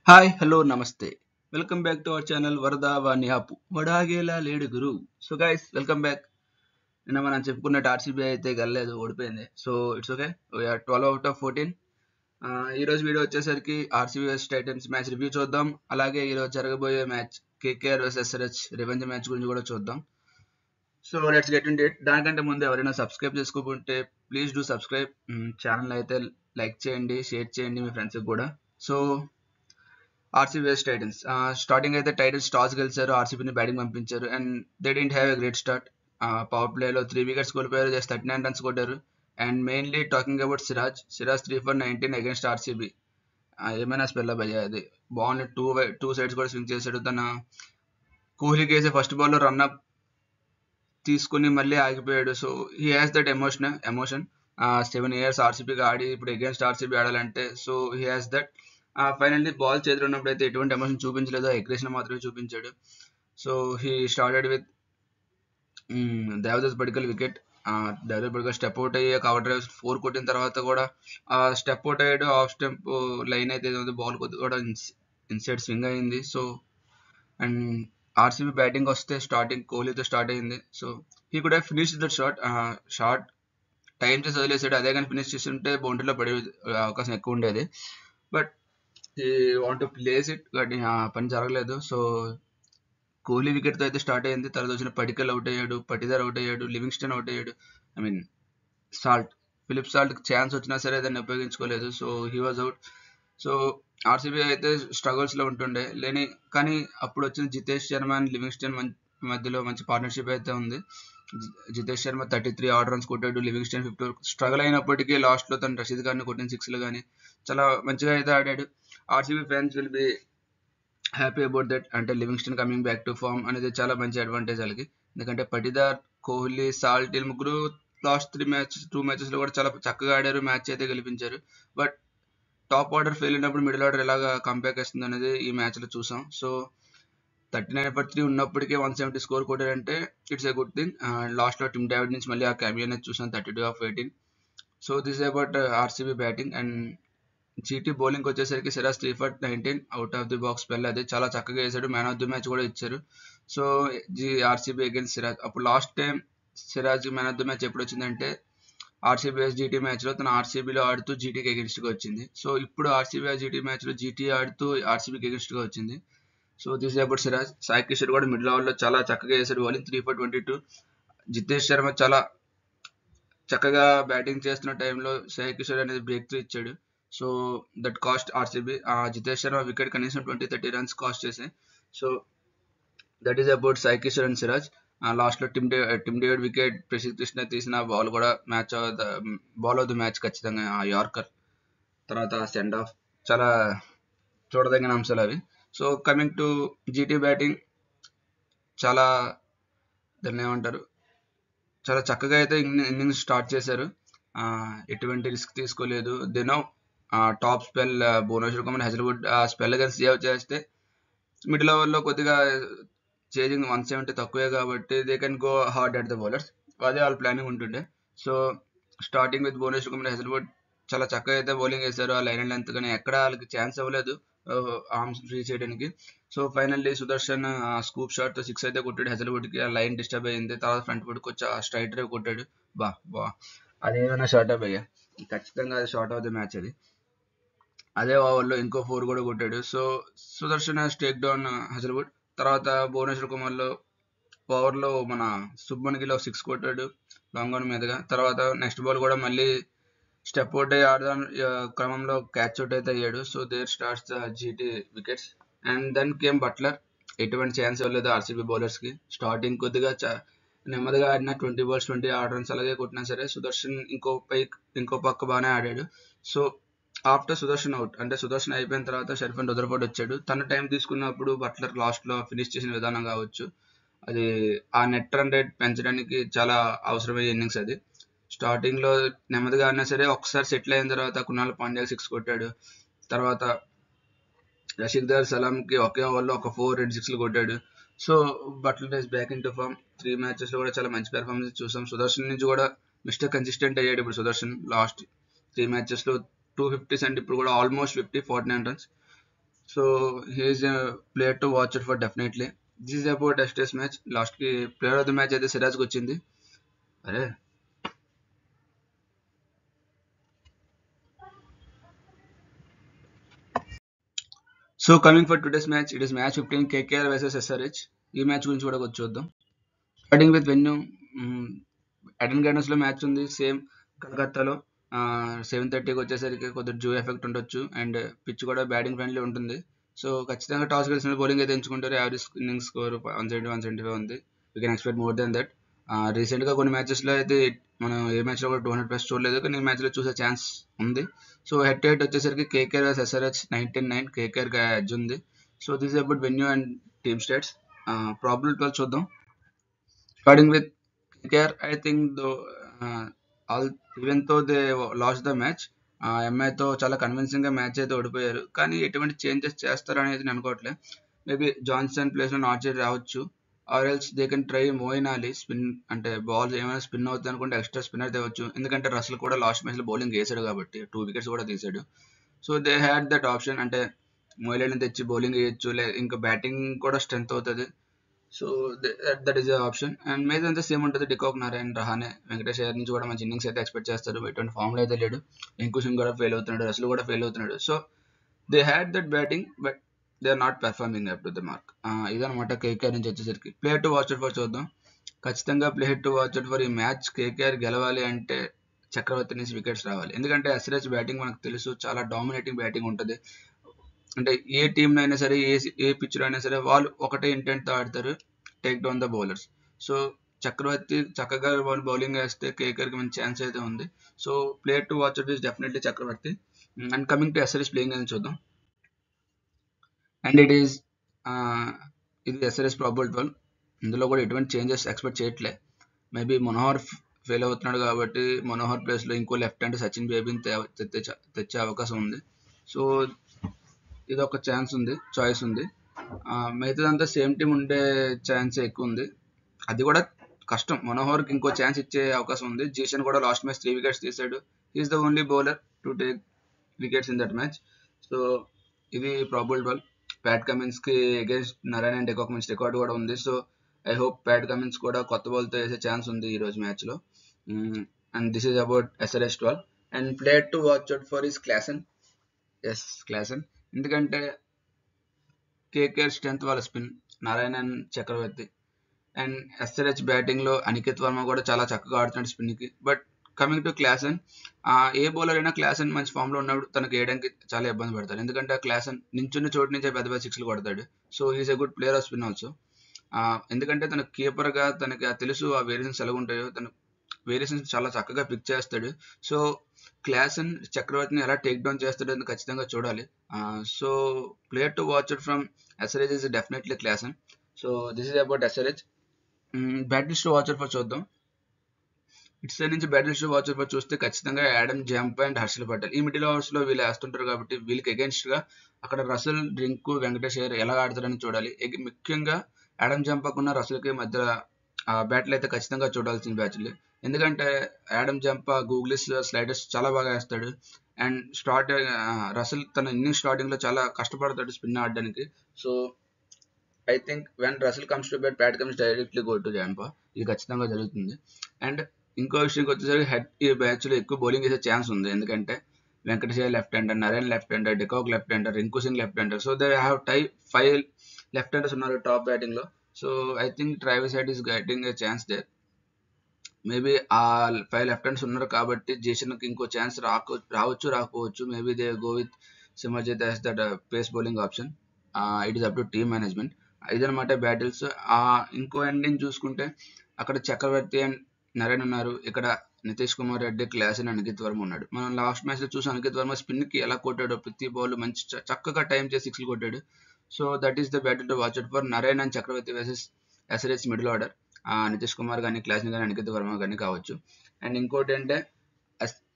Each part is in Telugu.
హాయ్ హలో నమస్తే welcome back to our channel Varada Vani ఆపు వడాగేలా లేడు గురు. So guys welcome back. నిన్న మనం చెప్పుకున్నట్టు ఆర్సీబీ అయితే గెలలేదు, ఓడిపోయింది. So it's okay, we're 12 out of 14. ఈ రోజు వీడియో వచ్చేసరికి RCB versus Titans match review చూద్దాం. అలాగే ఈ రోజు జరగబోయే match KKR versus SRH revenge match గురించి కూడా చూద్దాం. So let's get in it. దానికంటే ముందు ఎవరైనా సబ్స్క్రైబ్ చేసుకోకుంటే ప్లీజ్ డూ సబ్స్క్రైబ్. ఛానల్ అయితే లైక్ చేయండి, షేర్ చేయండి మీ ఫ్రెండ్స్కి కూడా. So RCB versus Titans. Starting అయితే టైటన్స్ టాస్ గెలిచారు, ఆర్సీబీని బ్యాటింగ్ పంపించారు and they didn't have a great start. Power ప్లేలో 3 వికెట్స్ కోల్పోయారు, జస్ట్ 39 రన్స్ కొట్టారు. And mainly talking about Siraj 3 for 19 against RCB. ఏమైనా స్పెల్ భయ్యా, అది బాల్ టూ సైడ్స్ కూడా స్వింగ్ చేశాడు. తన కోహ్లీకి వేసే ఫస్ట్ బాల్లో రన్అప్ తీసుకుని మళ్ళీ ఆగిపోయాడు. So he has that emotion. 7 years ఆర్సీబీకి ఆడి ఇప్పుడు అగేన్స్ట్ ఆర్సీబీ ఆడాలంటే so he has that. Finally ball చేతిలో ఉన్నప్పుడు అయితే ఎటువంటి ఎమోషన్ చూపించలేదు, అగ్రెషన్ మాత్రమే చూపించాడు. So he started with Devdutt Padikkal wicket. Devdutt Padikkal step out అయ్యి కవర్ డ్రైవ్ 4 కొట్టిన తర్వాత కూడా స్టెప్ అవుట్ అయ్యాడు. ఆఫ్ స్టెంప్ లైన్ అయితే బాల్ కొద్దిగా కూడా ఇన్సైడ్ స్వింగ్ అయింది. సో అండ్ ఆర్సీబీ బ్యాటింగ్ వస్తే స్టార్టింగ్ కోహ్లీతో స్టార్ట్ అయింది. So he could have finish that short time చేసి వదిలేసాడు. అదే కానీ ఫినిష్ చేస్తుంటే బౌండరీలో పడే అవకాశం ఎక్కువ ఉండేది. బట్ ఈ want to place it, but పని జరగలేదు. సో కోహ్లీ వికెట్తో అయితే స్టార్ట్ అయింది. తర్వాత వచ్చిన పడికల్ అవుట్ అయ్యాడు, పటిదార్ అవుట్ అయ్యాడు, లివింగ్స్టన్ అవుట్ అయ్యాడు. I mean Philip Salt chance వచ్చినా సరే దాన్ని ఉపయోగించుకోలేదు. So he was out. So RCB అయితే స్ట్రగుల్స్లో ఉంటుండే కానీ అప్పుడు వచ్చిన జితేష్ శర్మ అండ్ లివింగ్స్టన్ మధ్యలో మంచి పార్ట్నర్షిప్ అయితే ఉంది. జితేష్ శర్మ 33 ఆర్డర్ రన్స్ కొట్టాడు, లివింగ్స్టన్ 50. స్ట్రగుల్ అయినప్పటికీ లాస్ట్లో తను రషీద్ ఖాన్ కొట్టిన 6లు కానీ చాలా మంచిగా అయితే ఆడాడు. RCB fans will be happy about that. అంటే Livingstone coming back to form అనేది చాలా మంచి అడ్వాంటేజ్ వాళ్ళకి. ఎందుకంటే పటిదార్, కోహ్లీ, సాల్ట్ వీళ్ళు ముగ్గురు లాస్ట్ 2 మ్యాచెస్లో కూడా చాలా చక్కగా ఆడారు, మ్యాచ్ అయితే గెలిపించారు. బట్ టాప్ ఆర్డర్ ఫెయిల్ అయినప్పుడు మిడిల్ ఆర్డర్ ఎలాగా కంబ్యాక్ వస్తుంది అనేది ఈ మ్యాచ్లో చూసాం. సో 39/3 ఉన్నప్పటికీ 170 స్కోర్ కొట్టారంటే ఇట్స్ ఎ గుడ్ థింగ్. లాస్ట్లో టిమ్ డేవిడ్ నుంచి మళ్ళీ ఆ క్యామియో అనేది చూసాం 32/18. So this about RCB batting. And GT bowling వచ్చేసరికి Siraj 3 for 19 out of the box spell అది చాలా చక్కగా వేసాడు. మ్యాన్ ఆఫ్ ది మ్యాచ్ కూడా ఇచ్చారు. So RCB against Siraj. అప్పుడు last time Siraj man of the match ఎప్పుడు వచ్చిందంటే ఆర్సీబీ వర్సెస్ జీటీ మ్యాచ్లో తన ఆర్సీబీలో ఆడుతూ జీటీకి అగేన్స్ట్గా వచ్చింది. సో ఇప్పుడు ఆర్సీబీ జీటీ మ్యాచ్లో జీటీ ఆడుతూ ఆర్సీబీకి అగేన్స్ట్గా వచ్చింది. So this about Siraj. Sai Kishore కూడా మిడిల్ ఓవర్లో చాలా చక్కగా వేసాడు బౌలింగ్ 3 for 22. జితేష్ శర్మ చాలా చక్కగా బ్యాటింగ్ చేస్తున్న టైంలో సాయి కిషోర్ అనేది బ్రేక్ త్రూ ఇచ్చాడు. So that cost RCB. Jitesh Sharma wicket కనీసం 20-30 రన్స్ కాస్ట్ చేసాయి. So that is about Sai Kishore and Siraj. లాస్ట్లో Tim David wicket, Prasidh Krishna తీసిన బాల్ కూడా బాల్ ఆఫ్ ది మ్యాచ్ ఖచ్చితంగా యార్కర్. తర్వాత సెండ్ ఆఫ్ చాలా చూడదగిన అంశాలు అవి. So coming to GT batting, చాలా దాన్ని ఏమంటారు, చాలా చక్కగా అయితే ఇన్నింగ్స్ స్టార్ట్ చేశారు. ఎటువంటి రిస్క్ తీసుకోలేదు. దెనో top spell Bhuvneshwar Kumar, Hazlewood spell కానీ సేవ్ చేస్తే మిడిల్ ఓవర్లో కొద్దిగా చేజింగ్ 170 తక్కువే కాబట్టి they can go hard at the bowlers. అదే వాళ్ళ ప్లానింగ్ ఉంటుండే. So starting with Bhuvneshwar Kumar, Hazlewood చాలా చక్కగా అయితే బౌలింగ్ వేశారు. ఆ లైన్ లెంత్ కానీ ఎక్కడ వాళ్ళకి ఛాన్స్ అవ్వలేదు ఆర్మ్స్ ఫ్రీ చేయడానికి. సో ఫైనల్లీ సుదర్శన్ స్కూప్ షాట్తో 6 అయితే కొట్టాడు. హెజల్వుడ్కి ఆ లైన్ డిస్టర్బ్ అయింది. తర్వాత ఫ్రంట్ ఫుట్కి వచ్చి ఆ స్ట్రైట్ డ్రైవ్ కొట్టాడు. బా అదేమైనా షార్ట్ అప్ అయ్యా, ఖచ్చితంగా అది షార్ట్ ఆఫ్ ది మ్యాచ్ అది. అదే ఓవర్లో ఇంకో 4 కూడా కొట్టాడు. So Sudarshan take down Hazlewood. తర్వాత భువనేశ్వర్ కుమార్లో ఓవర్లో మన శుభ్మన్ గిల్ 6 కొట్టాడు లాంగ్ ఆన్ మీదుగా. తర్వాత నెక్స్ట్ బాల్ కూడా మళ్ళీ స్టెప్ అవుట్ అయ్యి ఆడదాం క్రమంలో క్యాచ్ అవుట్ అయితే అయ్యాడు. So there starts the GT wickets. And then came Buttler. ఎటువంటి ఛాన్స్ ఇవ్వలేదు ఆర్సీబీ బౌలర్స్కి. స్టార్టింగ్ కొద్దిగా నెమ్మదిగా ఆడిన 20 balls 20 ఆర్డర్ రన్స్ అలాగే కొట్టినా సరే సుదర్శన్ ఇంకో పక్క బాగానే ఆడాడు. సో ఆఫ్టర్ సుదర్శన్ అవుట్, అంటే సుదర్శన్ అయిపోయిన తర్వాత షర్ఫన్ రుదర్ఫోర్డ్ వచ్చాడు. తన టైం తీసుకున్నప్పుడు బట్లర్ లాస్ట్లో ఫినిష్ చేసిన విధానం కావచ్చు, అది ఆ నెట్ రన్ రేట్ పెంచడానికి చాలా అవసరమయ్యే ఇన్నింగ్స్ అది. స్టార్టింగ్లో నెమ్మదిగా అయినా సరే ఒకసారి సెటిల్ అయిన తర్వాత కునాల్ పాండ్యా 6 కొట్టాడు. తర్వాత రషీద్ సలాంకి ఒకే ఓవర్లో ఒక 4 6లు కొట్టాడు. So Buttler is back in to form. 3 మ్యాచెస్లో కూడా చాలా మంచి పెర్ఫార్మెన్స్ చూసాం. సుదర్శన్ నుంచి కూడా మిస్టర్ కన్సిస్టెంట్ అయ్యాడు ఇప్పుడు సుదర్శన్. లాస్ట్ 3 మ్యాచెస్లో 250 అండ్ ఇప్పుడు కూడా almost 49 runs. So he is a player to watch it for definitely. This is about test match. Last కి ప్లేయర్ ఆఫ్ ద మ్యాచ్ అయితే సిరాజ్ కి వచ్చింది. అరే so coming for today's match, it is match 15 KKR versus SRH. ఈ మ్యాచ్ గురించి కూడా కొంచెం చూద్దాం. Starting with venue, Aiden gardens లో మ్యాచ్ ఉంది. సేమ్ కలకత్తాలో 7:30కి వచ్చేసరికి కొద్దిగా జూ ఎఫెక్ట్ ఉండొచ్చు అండ్ పిచ్ కూడా బ్యాటింగ్ ఫ్రెండ్లీ ఉంటుంది. సో ఖచ్చితంగా టాస్ గెలిచిన బౌలింగ్ అయితే ఎంచుకుంటారు. యావరేజ్ ఇన్నింగ్స్ స్కోర్ 170-175 ఉంది. We can expect more than that. Recent గా కొన్ని మ్యాచెస్ లో అయితే మనం ఏ మ్యాచ్ లో కూడా 200+ చూడలేదు, కానీ ఈ మ్యాచ్ లో చూసే ఛాన్స్ ఉంది. సో హెడ్ టు హెడ్ వచ్చేసరికి కేకేఆర్ వర్సెస్ ఎస్ఆర్హెచ్ 19-9 కేకేఆర్ గా ఎడ్జ్ ఉంది. So this is about venue and team states. Probable 12 చూద్దాం. Starting with KKR, I think though, even though they lost the match, ఎంఐతో చాలా కన్విన్సింగ్ గా మ్యాచ్ అయితే ఓడిపోయారు. కానీ ఎటువంటి చేంజెస్ చేస్తారనేది నేను అనుకోవట్లేదు. మేబీ జాన్సన్ ప్లేస్ లో నాట్ చేసి రావచ్చు, or else they can try Moeen Ali. Spin అంటే బాల్స్ ఏమైనా స్పిన్ అవుతుంది అనుకుంటే ఎక్స్ట్రా స్పిన్నర్ తేవచ్చు, ఎందుకంటే రసల్ కూడా లాస్ట్ మ్యాచ్ లో బౌలింగ్ వేసాడు కాబట్టి 2 వికెట్స్ కూడా తీసాడు. So they had that option, అంటే మోయిన్ తెచ్చి బౌలింగ్ వేయచ్చు, ఇంకా బ్యాటింగ్ కూడా స్ట్రెంత్ అవుతుంది. So that is option. And మీద అంతా సేమ్ ఉంటుంది. డికాక్, నారాయణ్, రహానే, వెంకటేష్ అయ్యర్ నుంచి కూడా మంచి ఇన్నింగ్స్ అయితే ఎక్స్పెక్ట్ చేస్తారు. ఎటువంటి ఫామ్ లో అయితే లేడు. రింకు సింగ్ కూడా ఫెయిల్ అవుతున్నాడు, రసల్ కూడా ఫెయిల్ అవుతున్నాడు. So they had that batting, but they are not performing up to the mark. ఇదనమాట కేకేఆర్ నుంచి వచ్చేసరికి. Player to watch out for చూద్దాం. ఖచ్చితంగా player to watch out for ఈ మ్యాచ్. కేకేఆర్ గెలవాలి అంటే చక్రవర్తి నుంచి వికెట్స్ రావాలి, ఎందుకంటే ఎస్ఆర్హెచ్ బ్యాటింగ్ మనకు తెలుసు చాలా డామినేటింగ్ బ్యాటింగ్ ఉంటుంది. అంటే ఏ టీం అయినా సరే, ఏ పిచ్ లో అయినా సరే వాళ్ళు ఒకటే ఇంటెంట్ తో ఆడతారు, take down the bowlers. So Chakravarthy చక్కగా బౌలింగ్ వేస్తే కేకేఆర్ కి మంచి ఛాన్స్ అయితే ఉంది. So player to watch out is definitely Chakravarthy. And coming to SRH playing అని చూద్దాం. అండ్ ఇది ఎస్ఆర్హెచ్ ప్రాబబుల్ 12. ఇందులో కూడా ఎటువంటి చేంజెస్ ఎక్స్పెక్ట్ చేయట్లే. మేబీ మనోహర్ ఫెయిల్ అవుతున్నాడు కాబట్టి మనోహర్ ప్లేస్ లో ఇంకో లెఫ్ట్ హ్యాండ్ సచిన్ బేబీని తెచ్చే అవకాశం ఉంది. సో ఇది ఒక ఛాన్స్ ఉంది, చాయిస్ ఉంది. మిగతాదంతా సేమ్ టీం ఉండే ఛాన్స్ ఎక్కువ ఉంది. అది కూడా కష్టం. మనోహర్కి ఇంకో ఛాన్స్ ఇచ్చే అవకాశం ఉంది. జీషన్ కూడా లాస్ట్ మ్యాచ్ 3 వికెట్స్ తీసాడు. He is the only bowler to take wickets in that match. So ఇది ప్రాబబుల్ 12. ప్యాట్ కమిన్స్ కి అగేన్స్ట్ నారాయణ అండ్ డికాక్ మంచి రికార్డ్ కూడా ఉంది. So I hope Pat Cummins కూడా కొత్త బాల్ తో వేసే ఛాన్స్ ఉంది ఈ రోజు మ్యాచ్ లో. And this is about SRH 12. And player to watch out for is Klaasen. Yes, Klaasen. ఎందుకంటే కేకేఆర్ స్ట్రెంత్ వాళ్ళ spin, Narayanan, Chakravarthy. And SRH batting లో అనికేత్ వర్మ కూడా చాలా చక్కగా ఆడుతున్నాడు స్పిన్ కి. బట్ కమింగ్ టు క్లాసన్, ఏ బౌలర్ అయినా క్లాసన్ మంచి ఫామ్ లో ఉన్నప్పుడు తనకు వేయడానికి చాలా ఇబ్బంది పడతాడు, ఎందుకంటే క్లాసన్ నించున్న చోటు నుంచే పెద్ద పెద్ద సిక్స్లు కొడతాడు. So is a good player of spin also. ఎందుకంటే తన కీపర్ గా తనకి తెలుసు ఆ వేరియేషన్స్ ఎలా ఉంటాయో, తన వేరియేషన్స్ చాలా చక్కగా పిక్ చేస్తాడు. సో క్లాసన్ చక్రవర్తిని ఎలా టేక్ డౌన్ చేస్తాడో అని ఖచ్చితంగా చూడాలి. So player to watch out from SRH is definitely Klaasen. So this is about SRH. Battles to watch out for చూద్దాం. ఇటు సైడ్ నుంచి battles to watch out for చూస్తే ఖచ్చితంగా Adam Zampa and Harshal Patel. ఈ మిడిల్ ఓవర్స్ లో వీళ్ళు వేస్తుంటారు కాబట్టి వీళ్ళకి అగేన్స్ట్ గా అక్కడ రసల్, రింకు, వెంకటేష్ అయ్యర్ ఎలా ఆడతారని చూడాలి. ముఖ్యంగా యాడమ్ జంపాకున్న రసల్ కి మధ్య బ్యాటిల్ అయితే ఖచ్చితంగా చూడాల్సిన బ్యాచ్లు. ఎందుకంటే యాడమ్ జంపా గూగ్లీస్ స్లైడర్స్ చాలా బాగా వేస్తాడు. అండ్ రసల్ తన ఇన్నింగ్స్ స్టార్టింగ్ లో చాలా కష్టపడతాడు స్పిన్ ఆడడానికి. So I think when Russell comes to bat, Pat comes directly go to Zampa. ఇది ఖచ్చితంగా జరుగుతుంది. అండ్ ఇంకో విషయంకి వచ్చేసరికి హెడ్ ఈ బ్యాచ్ లో ఎక్కువ బౌలింగ్ చేసే ఛాన్స్ ఉంది, ఎందుకంటే Venkateshwara left hander, Narine left hander, de Kock left hander, Rinku Singh left hander. So they have 5 left handers ఉన్నారు టాప్ బ్యాటింగ్ లో. So I think Travis Head is getting a chance there. Maybe ఆ 5 లెఫ్ట్ హ్యాండ్స్ ఉన్నారు కాబట్టి జేసన్ కి ఇంకో ఛాన్స్ రావచ్చు రాకపోవచ్చు. Maybe they go with Simarjeet as that pace bowling option. It is up to team management. ఇదనమాట బ్యాటిల్స్. ఇంకో ఎండింగ్ చూసుకుంటే అక్కడ చక్రవర్తి అండ్ నరేన్ ఉన్నారు, ఇక్కడ నితీష్ కుమార్ రెడ్డి, క్లాసన్, అనికేత్ వర్మ ఉన్నాడు. మనం లాస్ట్ మ్యాచ్ లో చూసి అనికేత్ వర్మ స్పిన్ కి ఎలా కొట్టాడో, ప్రతి బాల్ మంచి చక్కగా టైం చేసి 6 కొట్టాడు. So that is the battle to watch out for Narine and Chakravarthy versus SRH middle order. Nitish Kumar కానీ, క్లాసన్ కానీ, అనికేత్ వర్మ కానీ కావచ్చు. అండ్ ఇంకోటి అంటే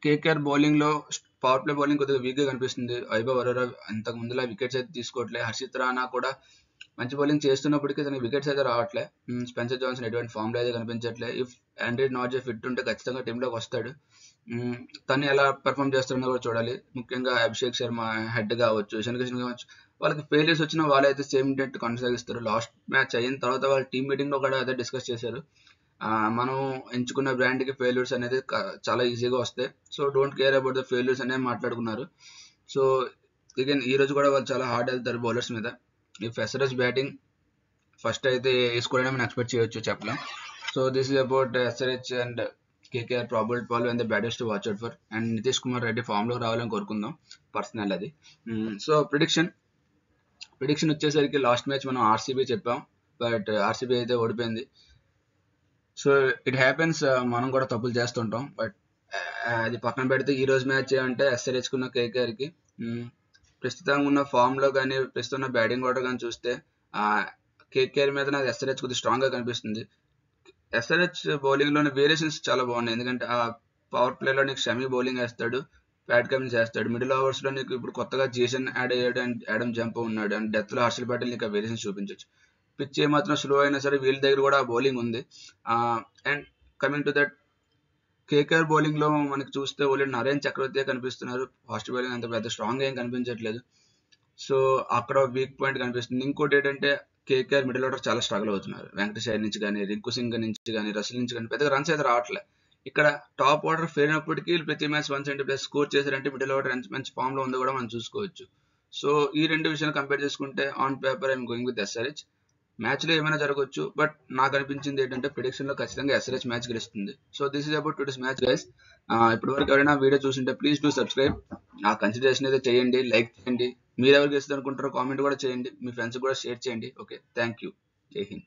కేకేఆర్ బౌలింగ్ లో పవర్ ప్లే బౌలింగ్ కొద్దిగా వీక్ గా కనిపిస్తుంది. వైభవ్ అరోరా ఇంతకు ముందులా వికెట్స్ అయితే తీసుకోవట్లే. హర్షిత్ రాణా కూడా మంచి బౌలింగ్ చేస్తున్నప్పటికీ తనకి వికెట్స్ అయితే రావట్లే. స్పెన్సర్ జాన్సన్ ఎటువంటి ఫామ్ లో అయితే కనిపించట్లే. ఇఫ్ ఆండ్రే నార్జే ఫిట్ ఉంటే ఖచ్చితంగా టీంలోకి వస్తాడు. తను ఎలా పెర్ఫామ్ చేస్తాడో కూడా చూడాలి. ముఖ్యంగా అభిషేక్ శర్మ హెడ్ కావచ్చు, ఇషాన్ కిషన్ కావచ్చు, వాళ్ళకి ఫెయిల్యూర్స్ వచ్చినా వాళ్ళైతే సేమ్ ఇంటెంట్ కొనసాగిస్తారు. లాస్ట్ మ్యాచ్ అయిన తర్వాత వాళ్ళ టీమ్ మీటింగ్లో కూడా అదే డిస్కస్ చేశారు. మనం ఎంచుకున్న బ్రాండ్కి ఫెయిల్యూర్స్ అనేది చాలా ఈజీగా వస్తాయి. So don't care about the failures అనేవి మాట్లాడుకున్నారు. సో అగైన్ ఈ రోజు కూడా వాళ్ళు చాలా హార్డ్ వెళ్తారు బౌలర్స్ మీద. ఈ ఎస్ఆర్హెచ్ బ్యాటింగ్ ఫస్ట్ అయితే వేసుకోవడం మనం ఎక్స్పెక్ట్ చేయొచ్చు, చెప్పలేం. So this is about SRH and KKR probable 12 and the batters to watch out for. And Nitish Kumar Reddy ఫామ్లో రావాలని కోరుకుందాం, పర్సనల్ అది. సో ప్రిడిక్షన్ వచ్చేసరికి లాస్ట్ మ్యాచ్ మనం ఆర్సీబీ చెప్పాం, బట్ ఆర్సీబీ అయితే ఓడిపోయింది. సో ఇట్ హ్యాపెన్స్, మనం కూడా తప్పులు చేస్తుంటాం. బట్ అది పక్కన పెడితే ఈ రోజు మ్యాచ్ అంటే ఎస్ఆర్హెచ్ కున్న కేకేఆర్కి ప్రస్తుతం ఉన్న ఫామ్లో కానీ ప్రస్తుతం ఉన్న బ్యాటింగ్ ఆర్డర్ కానీ చూస్తే కేకేఆర్ మీద నాకు ఎస్ఆర్హెచ్ కొద్దిగా స్ట్రాంగ్గా కనిపిస్తుంది. ఎస్ఆర్హెచ్ బౌలింగ్లోని వేరియేషన్స్ చాలా బాగున్నాయి. ఎందుకంటే ఆ పవర్ ప్లేలో నీకు షమీ బౌలింగ్ వేస్తాడు, ప్యాట్ కమిన్స్ వేస్తాడు. మిడిల్ ఓవర్స్లో నీకు ఇప్పుడు కొత్తగా జేసన్ యాడ్ అయ్యాడు అండ్ యాడమ్ జంపో ఉన్నాడు. అండ్ డెత్లో హర్షల్ పటేల్ నీకు ఆ వేరియేషన్స్ చూపించవచ్చు. పిచ్ ఏమాత్రం స్లో అయినా సరే వీళ్ళ దగ్గర కూడా ఆ బౌలింగ్ ఉంది. And coming to that KKR బౌలింగ్లో మనకి చూస్తే ఓన్లీ నరేన్ చక్రవర్తి కనిపిస్తున్నారు. ఫాస్ట్ బౌలింగ్ అంత పెద్ద స్ట్రాంగ్ ఏం కనిపించట్లేదు. సో అక్కడ వీక్ పాయింట్ కనిపిస్తుంది. ఇంకోటి ఏంటంటే కేకేఆర్ మిడిల్ ఆర్డర్ చాలా స్ట్రగుల్ అవుతున్నారు. వెంకటేష్ అయ్యర్ నుంచి కానీ, రింకు సింగ్ నుంచి కానీ, రసల్ నుంచి కానీ పెద్దగా రన్స్ అయితే రావట్లేదు. ఇక్కడ టాప్ ఆర్డర్ ఫెయిల్ అయినప్పటికీ ప్రతి మ్యాచ్ 170+ స్కోర్ చేశారంటే మిడిల్ ఆర్డర్ మంచి ఫామ్లో ఉంది కూడా మనం చూసుకోవచ్చు. సో ఈ రెండు విషయాలు కంపేర్ చేసుకుంటే on paper I'm going with SRH. మ్యాచ్లో ఏమైనా జరగవచ్చు, బట్ నాకు అనిపించింది ఏంటంటే ప్రిడిక్షన్లో ఖచ్చితంగా ఎస్ఆర్హెచ్ మ్యాచ్ గెలుస్తుంది. So this is about today's match guys. ఇప్పటి వరకు ఎవరైనా వీడియో చూస్తుంటే ప్లీజ్ డూ సబ్స్క్రైబ్. ఆ కన్సిడరేషన్ అయితే చేయండి, లైక్ చేయండి. మీరు ఎవరు గెలుస్తుంది అనుకుంటారో కామెంట్ కూడా చేయండి, మీ ఫ్రెండ్స్ కూడా షేర్ చేయండి. ఓకే, థ్యాంక్ యూ, జై హింద్.